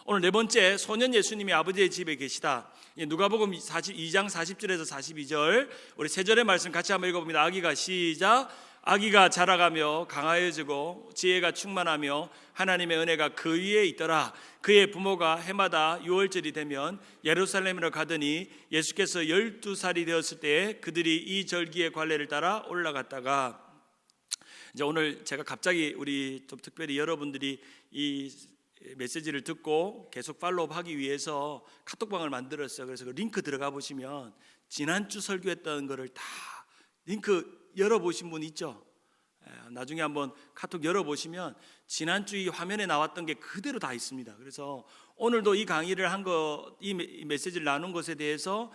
오늘 네 번째, 소년 예수님이 아버지의 집에 계시다. 누가복음 2장 40절에서 42절, 우리 세 절의 말씀 같이 한번 읽어봅니다. 아기가 시작. 아기가 자라가며 강하여지고 지혜가 충만하며 하나님의 은혜가 그 위에 있더라. 그의 부모가 해마다 유월절이 되면 예루살렘으로 가더니 예수께서 12살이 되었을 때에 그들이 이 절기의 관례를 따라 올라갔다가, 이제 오늘 제가 갑자기 우리 좀 특별히 여러분들이 이 메시지를 듣고 계속 팔로우하기 위해서 카톡방을 만들었어요. 그래서 그 링크 들어가 보시면 지난주 설교했던 거를 다 링크 열어보신 분 있죠? 나중에 한번 카톡 열어보시면 지난주 이 화면에 나왔던 게 그대로 다 있습니다. 그래서 오늘도 이 강의를 한 거, 이 메시지를 나눈 것에 대해서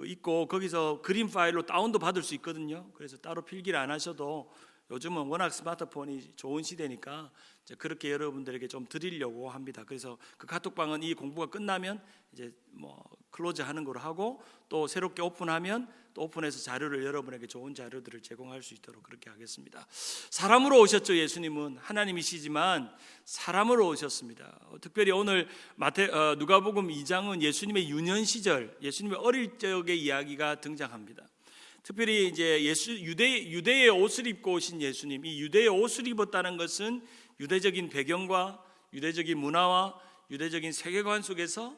있고, 거기서 그림 파일로 다운도 받을 수 있거든요. 그래서 따로 필기를 안 하셔도, 요즘은 워낙 스마트폰이 좋은 시대니까 그렇게 여러분들에게 좀 드리려고 합니다. 그래서 그 카톡방은 이 공부가 끝나면 이제 클로즈 하는 걸로 하고, 또 새롭게 오픈하면 또 오픈해서 자료를, 여러분에게 좋은 자료들을 제공할 수 있도록 그렇게 하겠습니다. 사람으로 오셨죠. 예수님은 하나님이시지만 사람으로 오셨습니다. 특별히 오늘 누가복음 2장은 예수님의 유년 시절, 예수님의 어릴 적의 이야기가 등장합니다. 특별히 이제 유대의 옷을 입고 오신 예수님, 이 유대의 옷을 입었다는 것은 유대적인 배경과 유대적인 문화와 유대적인 세계관 속에서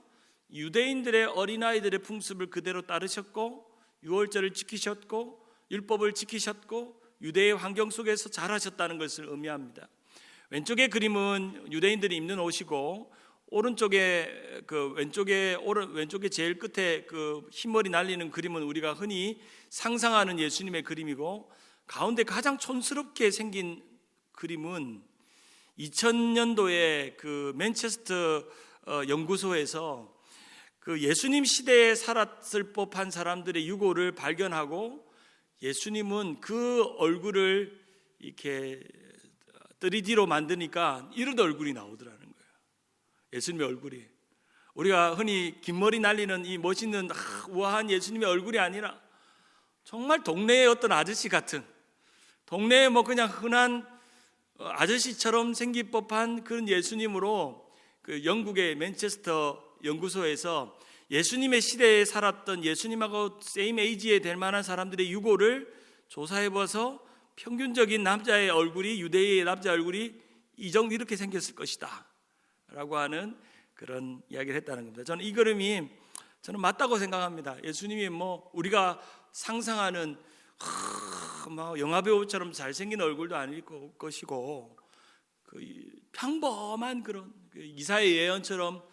유대인들의 어린아이들의 풍습을 그대로 따르셨고, 유월절을 지키셨고, 율법을 지키셨고, 유대의 환경 속에서 자라셨다는 것을 의미합니다. 왼쪽의 그림은 유대인들이 입는 옷이고, 오른쪽에 왼쪽에 제일 끝에 그 흰머리 날리는 그림은 우리가 흔히 상상하는 예수님의 그림이고, 가운데 가장 촌스럽게 생긴 그림은 2000년도에 그 맨체스터 연구소에서 그 예수님 시대에 살았을 법한 사람들의 유골을 발견하고, 예수님은 그 얼굴을 이렇게 3D로 만드니까 이런 얼굴이 나오더라는 거예요. 예수님의 얼굴이, 우리가 흔히 긴 머리 날리는 이 멋있는 우아한 예수님의 얼굴이 아니라 정말 동네의 어떤 아저씨 같은, 동네에 그냥 흔한 아저씨처럼 생길 법한 그런 예수님으로, 그 영국의 맨체스터 연구소에서 예수님의 시대에 살았던 예수님하고 세임 에이지에 될 만한 사람들의 유골을 조사해봐서 평균적인 남자의 얼굴이, 유대의 남자 얼굴이 이렇게 생겼을 것이다 라고 하는 그런 이야기를 했다는 겁니다. 저는 이 그림이 맞다고 생각합니다. 예수님이 우리가 상상하는 영화배우처럼 잘생긴 얼굴도 아닐 것이고, 평범한 그런 이사야 예언처럼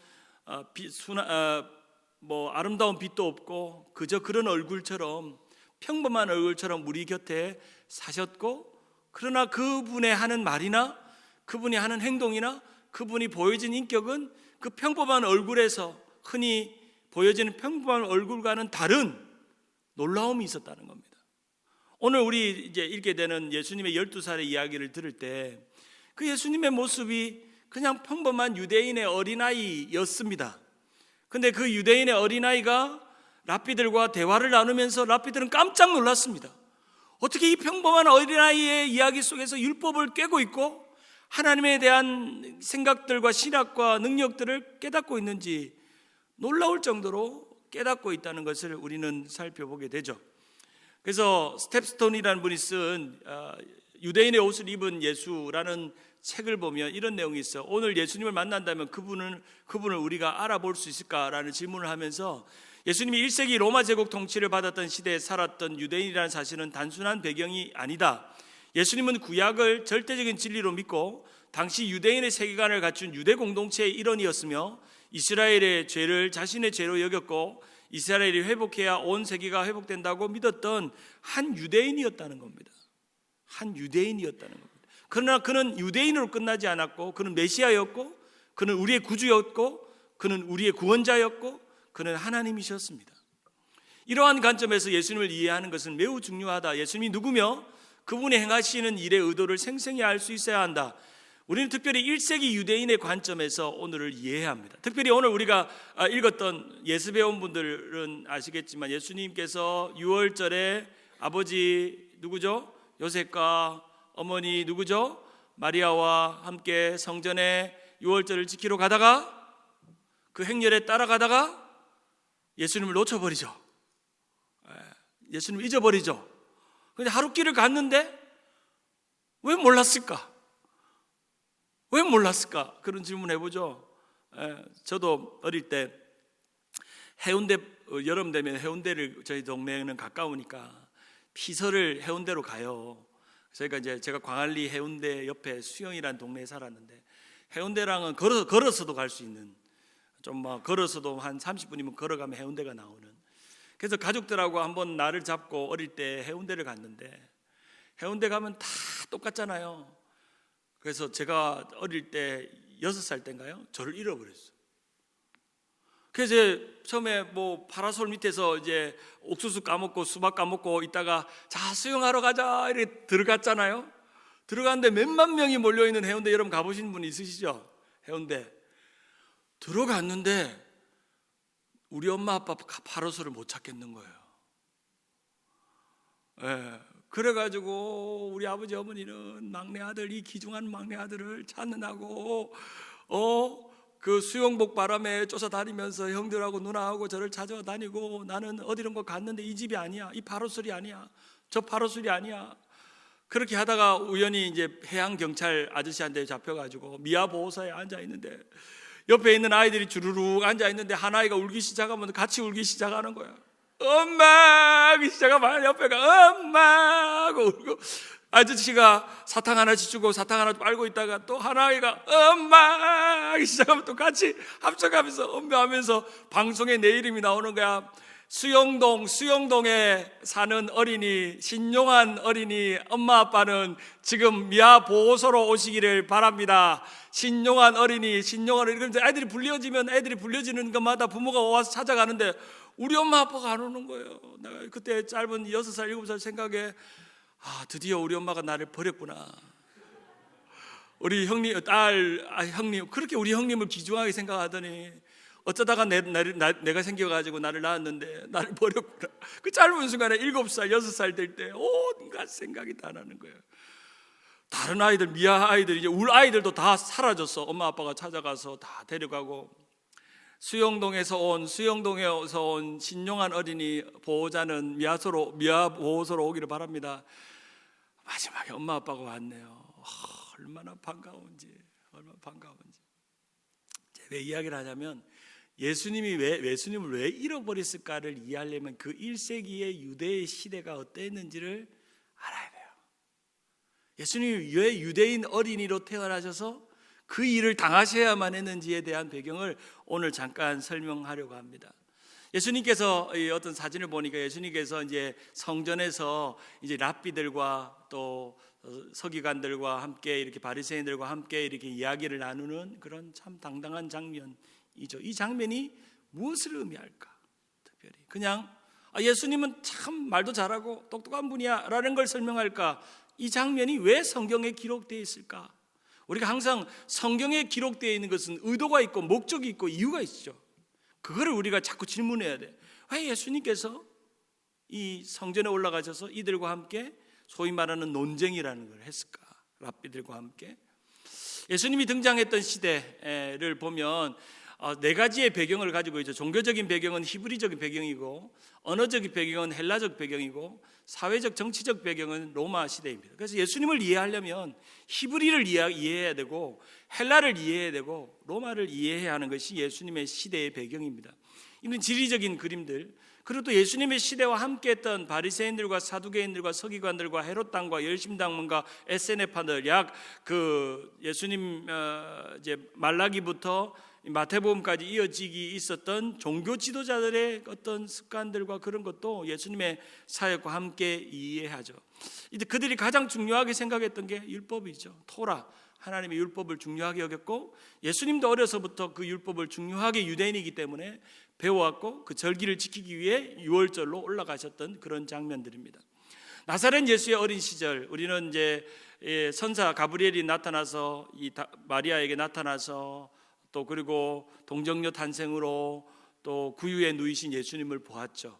아름다운 빛도 없고 그저 그런 얼굴처럼, 평범한 얼굴처럼 우리 곁에 사셨고, 그러나 그분의 하는 말이나 그분이 하는 행동이나 그분이 보여진 인격은 그 평범한 얼굴에서, 흔히 보여지는 평범한 얼굴과는 다른 놀라움이 있었다는 겁니다. 오늘 우리 이제 읽게 되는 예수님의 12살의 이야기를 들을 때 그 예수님의 모습이 그냥 평범한 유대인의 어린아이였습니다. 근데 그 유대인의 어린아이가 랍비들과 대화를 나누면서 랍비들은 깜짝 놀랐습니다. 어떻게 이 평범한 어린아이의 이야기 속에서 율법을 꿰고 있고 하나님에 대한 생각들과 신학과 능력들을 깨닫고 있는지 놀라울 정도로 깨닫고 있다는 것을 우리는 살펴보게 되죠. 그래서 스텝스톤이라는 분이 쓴 유대인의 옷을 입은 예수라는 책을 보면 이런 내용이 있어요. 오늘 예수님을 만난다면 그분을 우리가 알아볼 수 있을까라는 질문을 하면서, 예수님이 1세기 로마 제국 통치를 받았던 시대에 살았던 유대인이라는 사실은 단순한 배경이 아니다. 예수님은 구약을 절대적인 진리로 믿고 당시 유대인의 세계관을 갖춘 유대 공동체의 일원이었으며, 이스라엘의 죄를 자신의 죄로 여겼고 이스라엘이 회복해야 온 세계가 회복된다고 믿었던 한 유대인이었다는 겁니다. 한 유대인이었다는 겁니다. 그러나 그는 유대인으로 끝나지 않았고, 그는 메시아였고, 그는 우리의 구주였고, 그는 우리의 구원자였고, 그는 하나님이셨습니다. 이러한 관점에서 예수님을 이해하는 것은 매우 중요하다. 예수님이 누구며 그분이 행하시는 일의 의도를 생생히 알 수 있어야 한다. 우리는 특별히 1세기 유대인의 관점에서 오늘을 이해해야 합니다. 특별히 오늘 우리가 읽었던 예수 배운 분들은 아시겠지만, 예수님께서 유월절에 아버지 누구죠? 요셉과 어머니 누구죠? 마리아와 함께 성전에 유월절을 지키러 가다가 그 행렬에 따라가다가 예수님을 놓쳐버리죠. 예수님을 잊어버리죠. 근데 하루 길을 갔는데 왜 몰랐을까? 왜 몰랐을까? 그런 질문 해보죠. 저도 어릴 때 해운대, 여름 되면 해운대를, 저희 동네에는 가까우니까 피서를 해운대로 가요. 그러니까 이제 제가 광안리 해운대 옆에 수영이라는 동네에 살았는데, 해운대랑은 걸어서도 갈 수 있는, 좀 막 걸어서도 한 30분이면 걸어가면 해운대가 나오는. 그래서 가족들하고 한번 날을 잡고 어릴 때 해운대를 갔는데, 해운대 가면 다 똑같잖아요. 그래서 제가 어릴 때 6살 때인가요? 저를 잃어버렸어요. 그래서 처음에 뭐 파라솔 밑에서 이제 옥수수 까먹고 수박 까먹고 있다가, 자 수영하러 가자 이렇게 들어갔잖아요. 들어갔는데 몇만 명이 몰려있는 해운대, 여러분 가보신 분 있으시죠? 해운대 들어갔는데 우리 엄마 아빠 파라솔을 못 찾겠는 거예요. 그래가지고 우리 아버지 어머니는 막내 아들, 이 귀중한 막내 아들을 찾는다고 그 수영복 바람에 쫓아다니면서 형들하고 누나하고 저를 찾아다니고, 나는 어디론가 갔는데 이 집이 아니야, 이 파라솔이 아니야, 저 파라솔이 아니야. 그렇게 하다가 우연히 이제 해양경찰 아저씨한테 잡혀가지고 미아보호소에 앉아있는데, 옆에 있는 아이들이 주르륵 앉아있는데 한 아이가 울기 시작하면 같이 울기 시작하는 거야. 엄마 하기 시작하면 옆에가 엄마 하고 울고, 아저씨가 사탕 하나씩 주고 사탕 하나 빨고 있다가 또 하나가 엄마 하기 시작하면 또 같이 합쳐가면서 엄마 하면서 방송에 내 이름이 나오는 거야. 수영동에 사는 어린이, 신용한 어린이 엄마 아빠는 지금 미아 보호소로 오시기를 바랍니다. 신용한 어린이, 그러면서 애들이 불려지는 것마다 부모가 와서 찾아가는데 우리 엄마 아빠가 안 오는 거예요. 내가 그때 짧은 6살, 7살 생각에, 드디어 우리 엄마가 나를 버렸구나. 우리 형님, 형님, 그렇게 우리 형님을 귀중하게 생각하더니 어쩌다가 내가 생겨가지고 나를 낳았는데 나를 버렸구나. 그 짧은 순간에 7살, 6살 될 때 온갖 생각이 다 나는 거예요. 다른 아이들, 미아 아이들, 이제 울 아이들도 다 사라졌어. 엄마 아빠가 찾아가서 다 데려가고. 수영동에서 온 신용한 어린이 보호자는 미아 보호소로 오기를 바랍니다. 마지막에 엄마 아빠가 왔네요. 얼마나 반가운지. 왜 이야기를 하냐면, 예수님을 왜 잃어버렸을까를 이해하려면 그 1세기의 유대의 시대가 어땠는지를 알아야 돼요. 예수님이 왜 유대인 어린이로 태어나셔서 그 일을 당하셔야만 했는지에 대한 배경을 오늘 잠깐 설명하려고 합니다. 예수님께서 어떤 사진을 보니까, 예수님께서 이제 성전에서 이제 랍비들과 또 서기관들과 함께, 이렇게 바리새인들과 함께 이렇게 이야기를 나누는 그런 참 당당한 장면이죠. 이 장면이 무엇을 의미할까? 특별히 그냥 예수님은 참 말도 잘하고 똑똑한 분이야 라는 걸 설명할까? 이 장면이 왜 성경에 기록되어 있을까? 우리가 항상 성경에 기록되어 있는 것은 의도가 있고 목적이 있고 이유가 있죠. 그거를 우리가 자꾸 질문해야 돼. 왜 예수님께서 이 성전에 올라가셔서 이들과 함께 소위 말하는 논쟁이라는 걸 했을까? 랍비들과 함께. 예수님이 등장했던 시대를 보면 4가지의 배경을 가지고 있죠. 종교적인 배경은 히브리적인 배경이고, 언어적인 배경은 헬라적 배경이고, 사회적 정치적 배경은 로마 시대입니다. 그래서 예수님을 이해하려면 히브리를 이해해야 되고, 헬라를 이해해야 되고, 로마를 이해해야 하는 것이 예수님의 시대의 배경입니다. 이런 지리적인 그림들, 그리고 또 예수님의 시대와 함께했던 바리새인들과 사두개인들과 서기관들과 헤롯 당과 열심당문과 SNF파들, 예수님 이제 말라기부터 마태복음까지 이어지기 있었던 종교 지도자들의 어떤 습관들과 그런 것도 예수님의 사역과 함께 이해하죠. 그들이 가장 중요하게 생각했던 게 율법이죠. 토라, 하나님의 율법을 중요하게 여겼고, 예수님도 어려서부터 그 율법을 중요하게 유대인이기 때문에 배워왔고, 그 절기를 지키기 위해 유월절로 올라가셨던 그런 장면들입니다. 나사렛 예수의 어린 시절, 우리는 이제 선사 가브리엘이 나타나서 마리아에게 나타나서, 또 그리고 동정녀 탄생으로 또 구유에 누이신 예수님을 보았죠.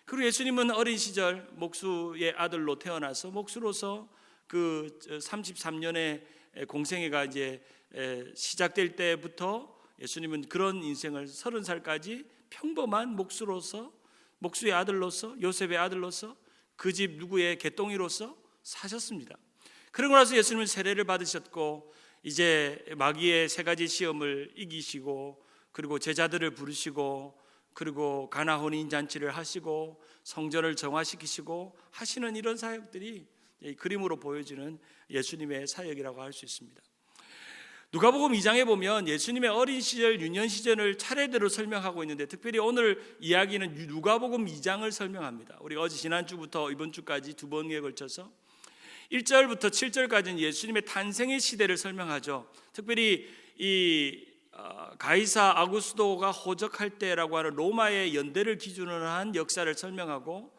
그리고 예수님은 어린 시절 목수의 아들로 태어나서 목수로서 그 33년의 공생애가 이제 시작될 때부터 예수님은 그런 인생을 30살까지 평범한 목수의 아들로서, 요셉의 아들로서, 그 집 누구의 개똥이로서 사셨습니다. 그러고 나서 예수님은 세례를 받으셨고 이제 마귀의 세 가지 시험을 이기시고, 그리고 제자들을 부르시고, 그리고 가나 혼인 잔치를 하시고 성전을 정화시키시고 하시는 이런 사역들이 그림으로 보여지는 예수님의 사역이라고 할 수 있습니다. 누가복음 2장에 보면 예수님의 어린 시절, 유년 시절을 차례대로 설명하고 있는데, 특별히 오늘 이야기는 누가복음 2장을 설명합니다. 우리가 어제 지난주부터 이번 주까지 두 번에 걸쳐서 1절부터 7절까지는 예수님의 탄생의 시대를 설명하죠. 특별히 이 가이사 아구스도가 호적할 때라고 하는 로마의 연대를 기준으로 한 역사를 설명하고,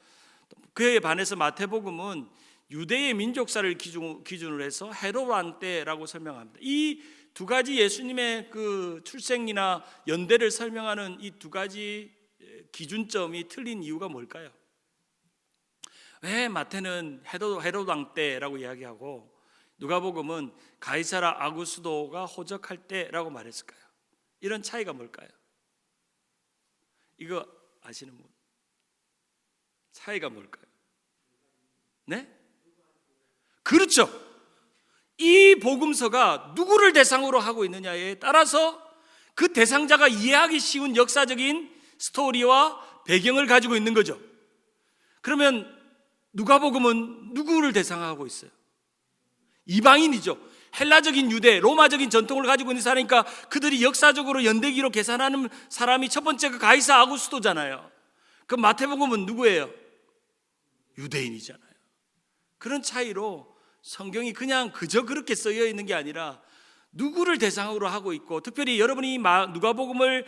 그에 반해서 마태복음은 유대의 민족사를 기준으로 해서 헤롯 왕 때라고 설명합니다. 이 두 가지 예수님의 그 출생이나 연대를 설명하는 이 두 가지 기준점이 틀린 이유가 뭘까요? 왜 마태는 헤롯 왕 때라고 이야기하고 누가복음은 가이사라 아구스도가 호적할 때라고 말했을까요? 이런 차이가 뭘까요? 이거 아시는 분? 차이가 뭘까요? 네? 그렇죠. 이 복음서가 누구를 대상으로 하고 있느냐에 따라서 그 대상자가 이해하기 쉬운 역사적인 스토리와 배경을 가지고 있는 거죠. 그러면 누가복음은 누구를 대상하고 있어요? 이방인이죠. 헬라적인 유대, 로마적인 전통을 가지고 있는 사람이니까 그들이 역사적으로 연대기로 계산하는 사람이 첫 번째가 가이사 아구스토잖아요. 그럼 마태복음은 누구예요? 유대인이잖아요. 그런 차이로 성경이 그냥 그저 그렇게 쓰여 있는 게 아니라 누구를 대상으로 하고 있고, 특별히 여러분이 누가복음을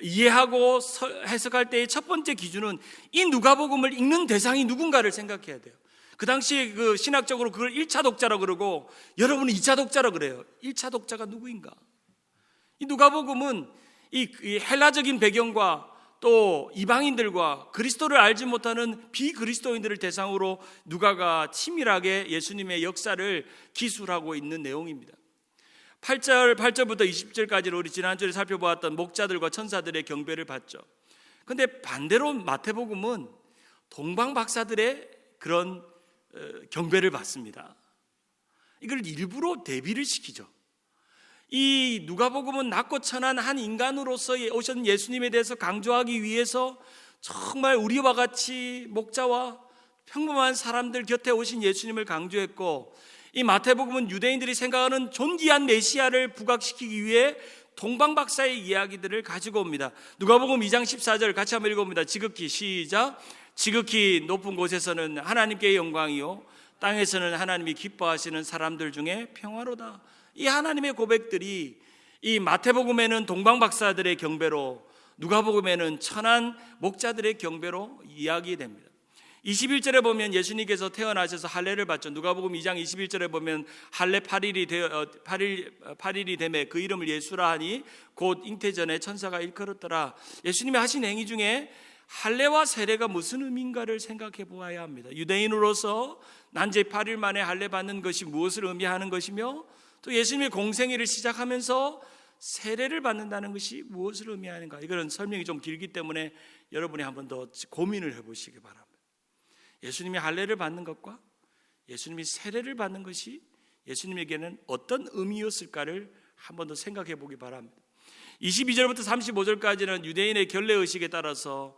이해하고 해석할 때의 첫 번째 기준은 이 누가복음을 읽는 대상이 누군가를 생각해야 돼요. 그 당시에 그 신학적으로 그걸 1차 독자라고 그러고 여러분은 2차 독자라고 그래요. 1차 독자가 누구인가? 이 누가복음은 이 헬라적인 배경과 또 이방인들과 그리스도를 알지 못하는 비그리스도인들을 대상으로 누가가 치밀하게 예수님의 역사를 기술하고 있는 내용입니다. 8절부터 20절까지를 우리 지난주에 살펴보았던 목자들과 천사들의 경배를 받죠. 그런데 반대로 마태복음은 동방박사들의 그런 경배를 받습니다. 이걸 일부러 대비를 시키죠. 이 누가복음은 낮고 천한 한 인간으로서 오신 예수님에 대해서 강조하기 위해서 정말 우리와 같이 목자와 평범한 사람들 곁에 오신 예수님을 강조했고, 이 마태복음은 유대인들이 생각하는 존귀한 메시아를 부각시키기 위해 동방박사의 이야기들을 가지고 옵니다. 누가복음 2장 14절 같이 한번 읽어봅니다. 지극히 시작. 지극히 높은 곳에서는 하나님께 영광이요 땅에서는 하나님이 기뻐하시는 사람들 중에 평화로다. 이 하나님의 고백들이 이 마태복음에는 동방박사들의 경배로, 누가복음에는 천한 목자들의 경배로 이야기됩니다. 21절에 보면 예수님께서 태어나셔서 할례를 받죠. 누가복음 2장 21절에 보면 할례 8일이 되매 그 이름을 예수라 하니 곧 잉태전에 천사가 일컬었더라. 예수님이 하신 행위 중에 할례와 세례가 무슨 의미인가를 생각해 보아야 합니다. 유대인으로서 난제 8일 만에 할례 받는 것이 무엇을 의미하는 것이며, 또 예수님의 공생애를 시작하면서 세례를 받는다는 것이 무엇을 의미하는가, 이거는 설명이 좀 길기 때문에 여러분이 한 번 더 고민을 해보시기 바랍니다. 예수님이 할례를 받는 것과 예수님이 세례를 받는 것이 예수님에게는 어떤 의미였을까를 한 번 더 생각해 보기 바랍니다. 22절부터 35절까지는 유대인의 결례의식에 따라서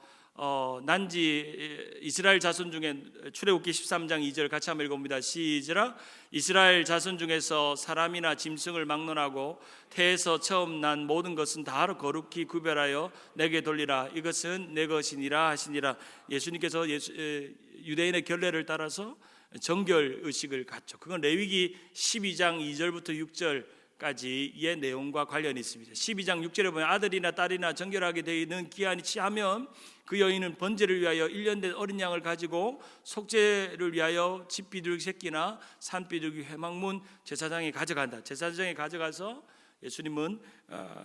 난지 이스라엘 자손 중에, 출애굽기 13장 2절 같이 한번 읽어봅니다. 시작. 이스라엘 자손 중에서 사람이나 짐승을 막론하고 태에서 처음 난 모든 것은 다 거룩히 구별하여 내게 돌리라. 이것은 내 것이니라 하시니라. 예수님께서 유대인의 결례를 따라서 정결의식을 갖죠. 그건 레위기 12장 2절부터 6절까지의 내용과 관련이 있습니다. 12장 6절에 보면 아들이나 딸이나 정결하게 되어 있는 기한이 치하면 그 여인은 번제를 위하여 1년 된 어린 양을 가지고 속죄를 위하여 집비둘기 새끼나 산비둘기 회막문 제사장에 가져간다. 제사장에 가져가서 예수님은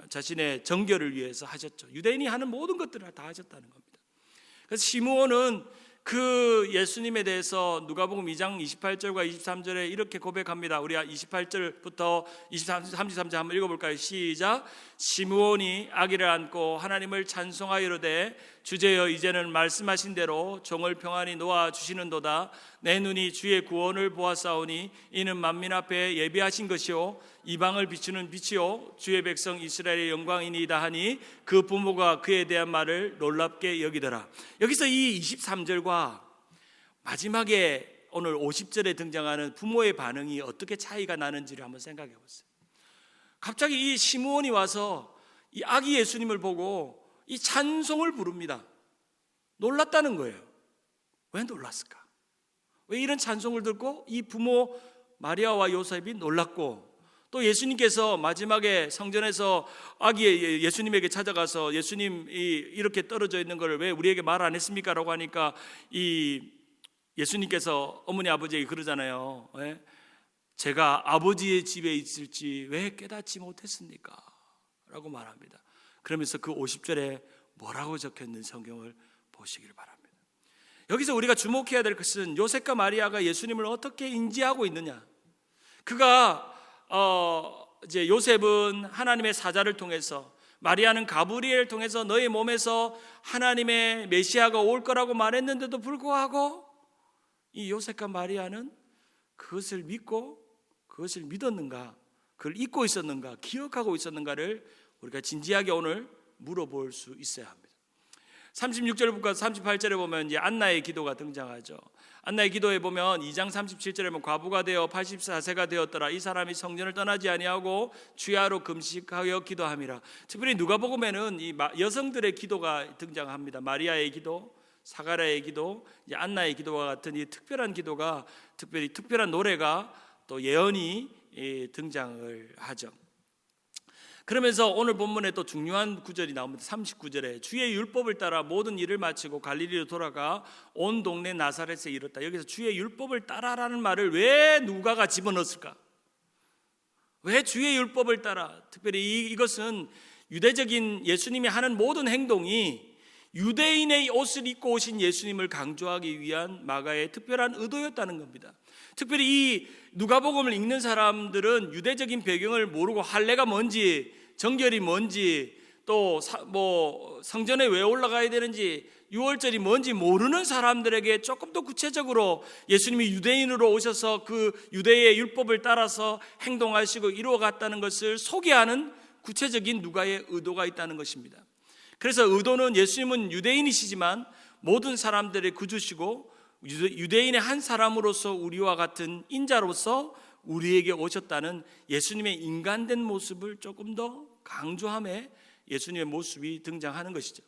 자신의 정결을 위해서 하셨죠. 유대인이 하는 모든 것들을 다 하셨다는 겁니다. 그래서 시므온은 그 예수님에 대해서 누가복음 2장 28절과 23절에 이렇게 고백합니다. 우리 28절부터 33절 한번 읽어볼까요? 시작. 시므온이 아기를 안고 하나님을 찬송하여 이르되 주제여 이제는 말씀하신 대로 종을 평안히 놓아 주시는도다. 내 눈이 주의 구원을 보았사오니 이는 만민 앞에 예비하신 것이요 이방을 비추는 빛이요 주의 백성 이스라엘의 영광이니이다 하니 그 부모가 그에 대한 말을 놀랍게 여기더라. 여기서 이 23절과 마지막에 오늘 50절에 등장하는 부모의 반응이 어떻게 차이가 나는지를 한번 생각해 보세요. 갑자기 이 시므온이 와서 이 아기 예수님을 보고 이 찬송을 부릅니다. 놀랐다는 거예요. 왜 놀랐을까? 왜 이런 찬송을 듣고 이 부모 마리아와 요셉이 놀랐고, 또 예수님께서 마지막에 성전에서 아기 예수님에게 찾아가서 예수님이 이렇게 떨어져 있는 걸 왜 우리에게 말 안 했습니까? 라고 하니까 이 예수님께서 어머니 아버지에게 그러잖아요. 왜? 제가 아버지의 집에 있을지 왜 깨닫지 못했습니까? 라고 말합니다. 그러면서 그 50절에 뭐라고 적혀있는 성경을 보시길 바랍니다. 여기서 우리가 주목해야 될 것은 요셉과 마리아가 예수님을 어떻게 인지하고 있느냐. 그가 이제 요셉은 하나님의 사자를 통해서, 마리아는 가브리엘을 통해서 너의 몸에서 하나님의 메시아가 올 거라고 말했는데도 불구하고 이 요셉과 마리아는 그것을 믿고 그것을 믿었는가, 그걸 잊고 있었는가, 기억하고 있었는가를 우리가 진지하게 오늘 물어볼 수 있어야 합니다. 36절부터 38절에 보면 이제 안나의 기도가 등장하죠. 안나의 기도에 보면 2장 37절에 보면 과부가 되어 84세가 되었더라. 이 사람이 성전을 떠나지 아니하고 주야로 금식하여 기도함이라. 특별히 누가복음에는 이 여성들의 기도가 등장합니다. 마리아의 기도, 사가랴의 기도, 이제 안나의 기도와 같은 이 특별한 기도가, 특별히 특별한 노래가 또 예언이 등장을 하죠. 그러면서 오늘 본문에 또 중요한 구절이 나옵니다. 39절에 주의 율법을 따라 모든 일을 마치고 갈릴리로 돌아가 온 동네 나사렛에 이르렀다. 여기서 주의 율법을 따라라는 말을 왜 누가가 집어넣었을까? 왜 주의 율법을 따라? 특별히 이것은 유대적인 예수님이 하는 모든 행동이 유대인의 옷을 입고 오신 예수님을 강조하기 위한 마가의 특별한 의도였다는 겁니다. 특별히 이 누가복음을 읽는 사람들은 유대적인 배경을 모르고 할례가 뭔지, 정결이 뭔지, 또 성전에 왜 올라가야 되는지, 유월절이 뭔지 모르는 사람들에게 조금 더 구체적으로 예수님이 유대인으로 오셔서 그 유대의 율법을 따라서 행동하시고 이루어갔다는 것을 소개하는 구체적인 누가의 의도가 있다는 것입니다. 그래서 의도는 예수님은 유대인이시지만 모든 사람들의 구주시고 유대인의 한 사람으로서 우리와 같은 인자로서 우리에게 오셨다는 예수님의 인간된 모습을 조금 더 강조함에 예수님의 모습이 등장하는 것이죠.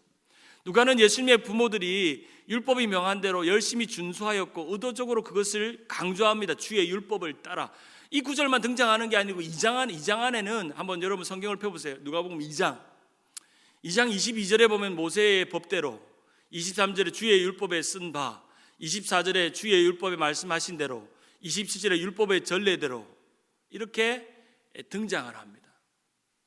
누가는 예수님의 부모들이 율법이 명한 대로 열심히 준수하였고 의도적으로 그것을 강조합니다. 주의 율법을 따라. 이 구절만 등장하는 게 아니고 2장 안에는 한번 여러분 성경을 펴보세요. 누가복음 2장 22절에 보면 모세의 법대로, 23절에 주의 율법에 쓴 바, 24절에 주의 율법에 말씀하신 대로, 27절에 율법의 전례대로 이렇게 등장을 합니다.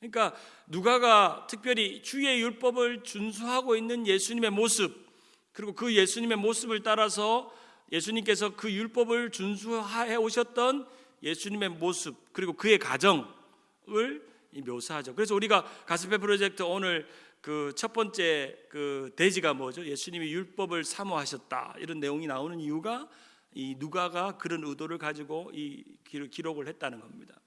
그러니까 누가가 특별히 주의 율법을 준수하고 있는 예수님의 모습, 그리고 그 예수님의 모습을 따라서 예수님께서 그 율법을 준수해 오셨던 예수님의 모습, 그리고 그의 가정을 묘사하죠. 그래서 우리가 가스페 프로젝트 오늘 그 첫 번째 그 대지가 뭐죠? 예수님이 율법을 사모하셨다, 이런 내용이 나오는 이유가 이 누가가 그런 의도를 가지고 이 기록을 했다는 겁니다.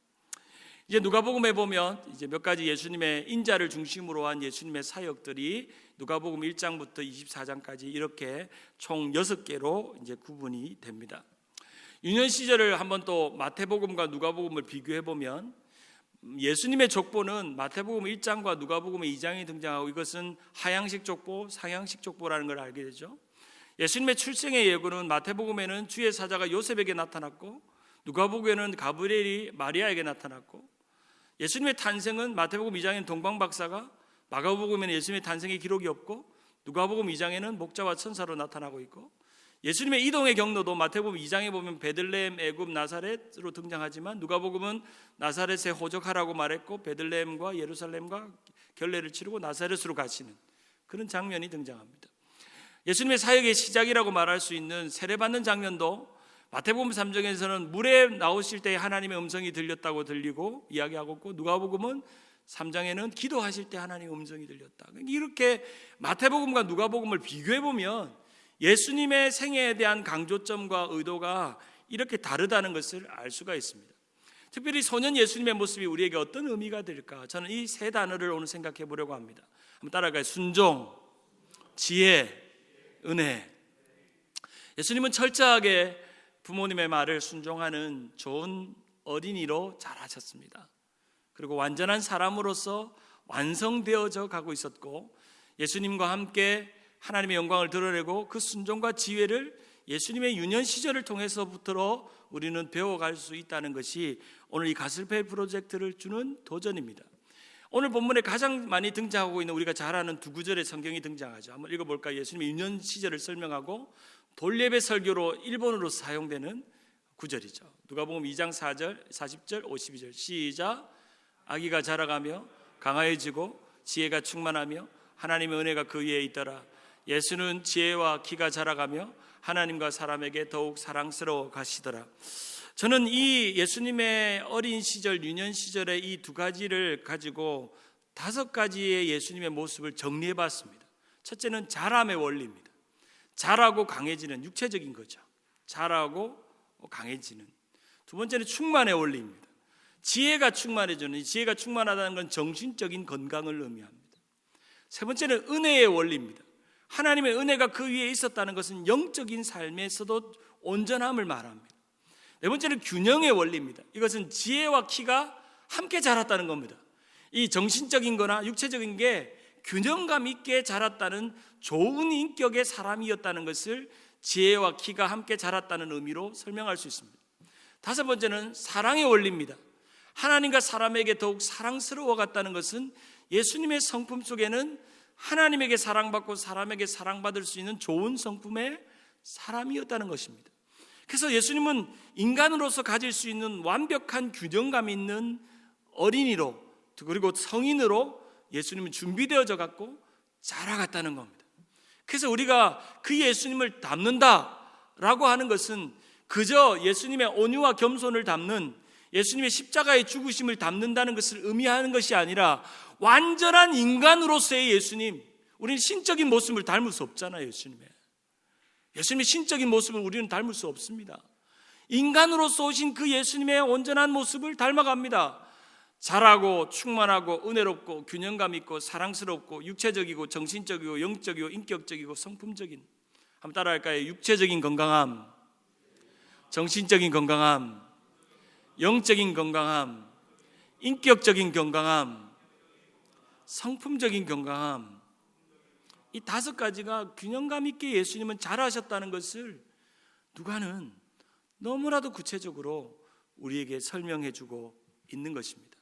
이제 누가복음에 보면 이제 몇 가지 예수님의 인자를 중심으로 한 예수님의 사역들이 누가복음 1장부터 24장까지 이렇게 총 6개로 이제 구분이 됩니다. 유년 시절을 한번 또 마태복음과 누가복음을 비교해 보면 예수님의 족보는 마태복음 1장과 누가복음 2장이 등장하고 이것은 하향식 족보, 상향식 족보라는 걸 알게 되죠. 예수님의 출생의 예고는 마태복음에는 주의 사자가 요셉에게 나타났고 누가복음에는 가브리엘이 마리아에게 나타났고 예수님의 탄생은 마태복음 2장에는 동방박사가, 마가복음에는 예수님의 탄생의 기록이 없고 누가복음 2장에는 목자와 천사로 나타나고 있고 예수님의 이동의 경로도 마태복음 2장에 보면 베들레헴, 애굽, 나사렛으로 등장하지만 누가복음은 나사렛에 호적하라고 말했고 베들레헴과 예루살렘과 결례를 치르고 나사렛으로 가시는 그런 장면이 등장합니다. 예수님의 사역의 시작이라고 말할 수 있는 세례받는 장면도 마태복음 3장에서는 물에 나오실 때 하나님의 음성이 들렸다고 들리고 이야기하고 있고, 누가복음은 3장에는 기도하실 때 하나님의 음성이 들렸다. 이렇게 마태복음과 누가복음을 비교해 보면 예수님의 생애에 대한 강조점과 의도가 이렇게 다르다는 것을 알 수가 있습니다. 특별히 소년 예수님의 모습이 우리에게 어떤 의미가 될까? 저는 이 세 단어를 오늘 생각해 보려고 합니다. 한번 따라갈까요? 순종, 지혜, 은혜. 예수님은 철저하게 부모님의 말을 순종하는 좋은 어린이로 자라셨습니다. 그리고 완전한 사람으로서 완성되어져 가고 있었고, 예수님과 함께 하나님의 영광을 드러내고 그 순종과 지혜를 예수님의 유년 시절을 통해서부터 우리는 배워갈 수 있다는 것이 오늘 이 가스펠 프로젝트를 주는 도전입니다. 오늘 본문에 가장 많이 등장하고 있는 우리가 잘 아는 두 구절의 성경이 등장하죠. 한번 읽어볼까요? 예수님의 유년 시절을 설명하고 돌예배 설교로 일본어로 사용되는 구절이죠. 누가복음 2장 4절, 40절, 52절. 시작. 아기가 자라가며 강하여지고 지혜가 충만하며 하나님의 은혜가 그 위에 있더라. 예수는 지혜와 키가 자라가며 하나님과 사람에게 더욱 사랑스러워 가시더라. 저는 이 예수님의 어린 시절, 유년 시절의 이 두 가지를 가지고 5가지의 예수님의 모습을 정리해 봤습니다. 첫째는 자람의 원리입니다. 자라고 강해지는, 육체적인 거죠. 자라고 강해지는. 두 번째는 충만의 원리입니다. 지혜가 충만해지는, 이 지혜가 충만하다는 건 정신적인 건강을 의미합니다. 세 번째는 은혜의 원리입니다. 하나님의 은혜가 그 위에 있었다는 것은 영적인 삶에서도 온전함을 말합니다. 네 번째는 균형의 원리입니다. 이것은 지혜와 키가 함께 자랐다는 겁니다. 이 정신적인 거나 육체적인 게 균형감 있게 자랐다는 좋은 인격의 사람이었다는 것을 지혜와 키가 함께 자랐다는 의미로 설명할 수 있습니다. 다섯 번째는 사랑의 원리입니다. 하나님과 사람에게 더욱 사랑스러워 갔다는 것은 예수님의 성품 속에는 하나님에게 사랑받고 사람에게 사랑받을 수 있는 좋은 성품의 사람이었다는 것입니다. 그래서 예수님은 인간으로서 가질 수 있는 완벽한 균형감 있는 어린이로, 그리고 성인으로 예수님은 준비되어져 갖고 자라갔다는 겁니다. 그래서 우리가 그 예수님을 닮는다라고 하는 것은 그저 예수님의 온유와 겸손을 닮는, 예수님의 십자가의 죽으심을 닮는다는 것을 의미하는 것이 아니라 완전한 인간으로서의 예수님, 우리는 신적인 모습을 닮을 수 없잖아요. 예수님의 신적인 모습을 우리는 닮을 수 없습니다. 인간으로서 오신 그 예수님의 온전한 모습을 닮아갑니다. 자라고 충만하고 은혜롭고 균형감 있고 사랑스럽고 육체적이고 정신적이고 영적이고 인격적이고 성품적인, 한번 따라할까요? 육체적인 건강함, 정신적인 건강함, 영적인 건강함, 인격적인 건강함, 성품적인 건강함, 이 5가지가 균형감 있게 예수님은 잘하셨다는 것을 누가는 너무나도 구체적으로 우리에게 설명해 주고 있는 것입니다.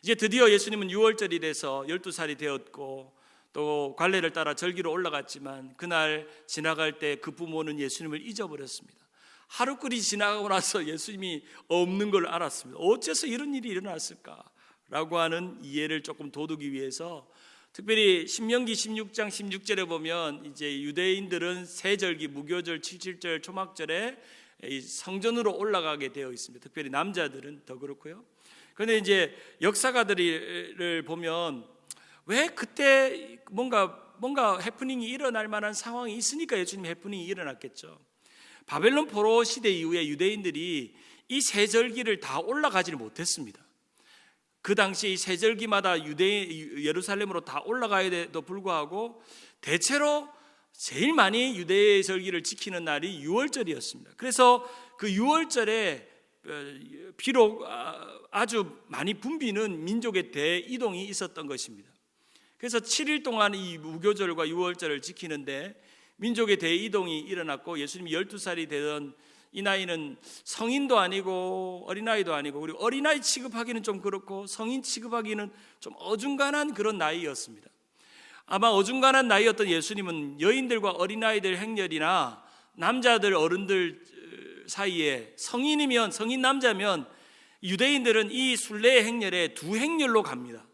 이제 드디어 예수님은 6월절이 돼서 12살이 되었고 또 관례를 따라 절기로 올라갔지만 그날 지나갈 때 그 부모는 예수님을 잊어버렸습니다. 하루꼴이 지나가고 나서 예수님이 없는 걸 알았습니다. 어째서 이런 일이 일어났을까라고 하는 이해를 조금 돋우기 위해서 특별히 신명기 16장 16절에 보면 이제 유대인들은 세절기, 무교절, 칠칠절, 초막절에 성전으로 올라가게 되어 있습니다. 특별히 남자들은 더 그렇고요. 그런데 이제 역사가들을 보면 왜 그때 뭔가 해프닝이 일어날 만한 상황이 있으니까 예수님 해프닝이 일어났겠죠. 바벨론 포로 시대 이후에 유대인들이 이 세절기를 다 올라가지를 못했습니다. 그 당시 이 세절기마다 예루살렘으로 다 올라가야 돼도 불구하고 대체로 제일 많이 유대의 절기를 지키는 날이 6월절이었습니다. 그래서 그 6월절에 비록 아주 많이 붐비는 민족의 대이동이 있었던 것입니다. 그래서 7일 동안 이 무교절과 6월절을 지키는데 민족의 대이동이 일어났고 예수님이 12살이 되던 이 나이는 성인도 아니고 어린아이도 아니고, 그리고 어린아이 취급하기는 좀 그렇고 성인 취급하기는 좀 어중간한 그런 나이였습니다. 아마 어중간한 나이였던 예수님은 여인들과 어린아이들 행렬이나 남자들 어른들 사이에 성인 남자면 유대인들은 이 순례의 행렬에 2행렬로 갑니다.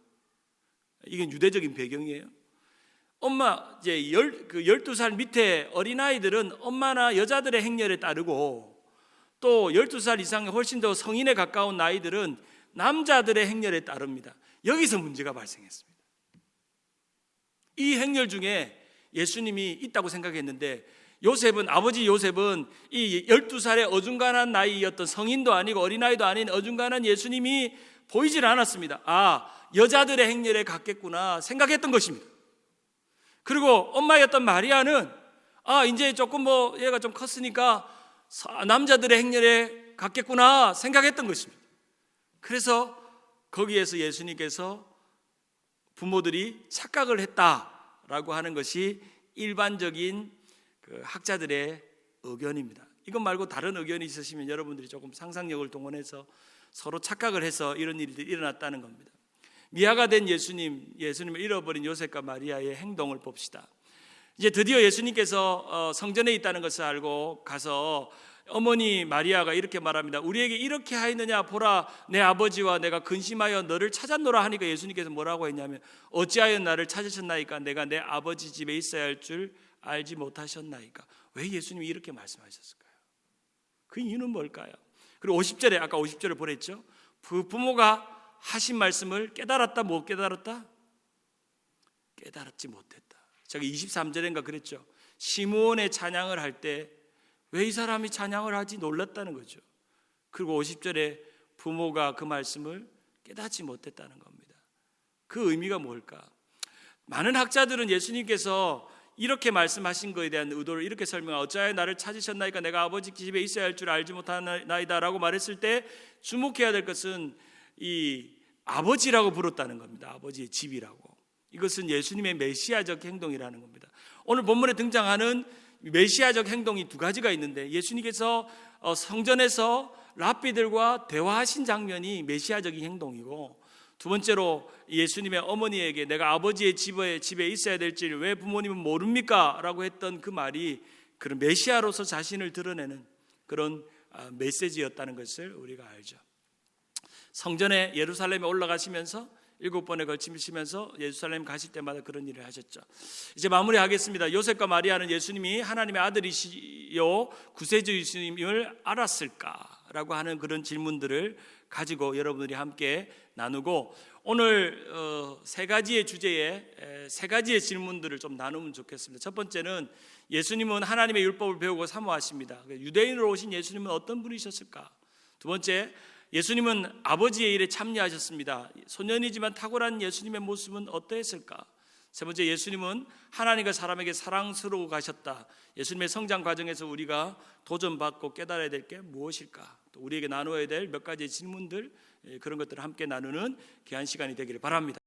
이건 유대적인 배경이에요. 엄마 이제 12살 밑에 어린아이들은 엄마나 여자들의 행렬에 따르고 또 12살 이상의 훨씬 더 성인에 가까운 나이들은 남자들의 행렬에 따릅니다. 여기서 문제가 발생했습니다. 이 행렬 중에 예수님이 있다고 생각했는데 아버지 요셉은 이 12살의 어중간한 나이였던 성인도 아니고 어린아이도 아닌 어중간한 예수님이 보이질 않았습니다. 여자들의 행렬에 갔겠구나 생각했던 것입니다. 그리고 엄마였던 마리아는 이제 조금 얘가 좀 컸으니까 남자들의 행렬에 갔겠구나 생각했던 것입니다. 그래서 거기에서 예수님께서 부모들이 착각을 했다라고 하는 것이 일반적인 학자들의 의견입니다. 이것 말고 다른 의견이 있으시면 여러분들이 조금 상상력을 동원해서 서로 착각을 해서 이런 일들이 일어났다는 겁니다. 미아가 된 예수님을 잃어버린 요셉과 마리아의 행동을 봅시다. 이제 드디어 예수님께서 성전에 있다는 것을 알고 가서 어머니 마리아가 이렇게 말합니다. 우리에게 이렇게 하였느냐, 보라 내 아버지와 내가 근심하여 너를 찾았노라 하니까 예수님께서 뭐라고 했냐면 어찌하여 나를 찾으셨나이까, 내가 내 아버지 집에 있어야 할 줄 알지 못하셨나이까. 왜 예수님이 이렇게 말씀하셨을까요? 그 이유는 뭘까요? 그리고 50절에 아까 50절을 보냈죠. 그 부모가 하신 말씀을 깨달았다, 못 깨달았다? 깨달았지 못했다. 제가 23절인가 그랬죠. 시므온의 찬양을 할 때 왜 이 사람이 찬양을 하지 놀랐다는 거죠. 그리고 50절에 부모가 그 말씀을 깨닫지 못했다는 겁니다. 그 의미가 뭘까? 많은 학자들은 예수님께서 이렇게 말씀하신 것에 대한 의도를 이렇게 설명하고 어찌하여 나를 찾으셨나이까, 내가 아버지 집에 있어야 할 줄 알지 못하나이다 라고 말했을 때 주목해야 될 것은 이 아버지라고 불렀다는 겁니다. 아버지의 집이라고. 이것은 예수님의 메시아적 행동이라는 겁니다. 오늘 본문에 등장하는 메시아적 행동이 두 가지가 있는데 집에서 성전에서 랍비들과 대화하신 장면이 메시아적인 행동이고, 두 번째로 예수님의 어머니에게 내가 아버지의 집에 있어야 될지 왜 부모님은 모릅니까? 라고 했던 그 말이 그런 메시아로서 자신을 드러내는 그런 메시지였다는 것을 우리가 알죠. 성전에 예루살렘에 올라가시면서 7번에 걸치시면서 예루살렘 가실 때마다 그런 일을 하셨죠. 이제 마무리하겠습니다. 요셉과 마리아는 예수님이 하나님의 아들이시요 구세주이심을 알았을까라고 하는 그런 질문들을 가지고 여러분들이 함께 나누고, 오늘 세 가지의 주제에 세 가지의 질문들을 좀 나누면 좋겠습니다. 첫 번째는 예수님은 하나님의 율법을 배우고 사모하십니다. 유대인으로 오신 예수님은 어떤 분이셨을까? 두 번째, 예수님은 아버지의 일에 참여하셨습니다. 소년이지만 탁월한 예수님의 모습은 어떠했을까? 세 번째, 예수님은 하나님과 사람에게 사랑스러워 가셨다. 예수님의 성장 과정에서 우리가 도전받고 깨달아야 될 게 무엇일까? 또 우리에게 나누어야 될 몇 가지의 질문들, 그런 것들을 함께 나누는 귀한 시간이 되기를 바랍니다.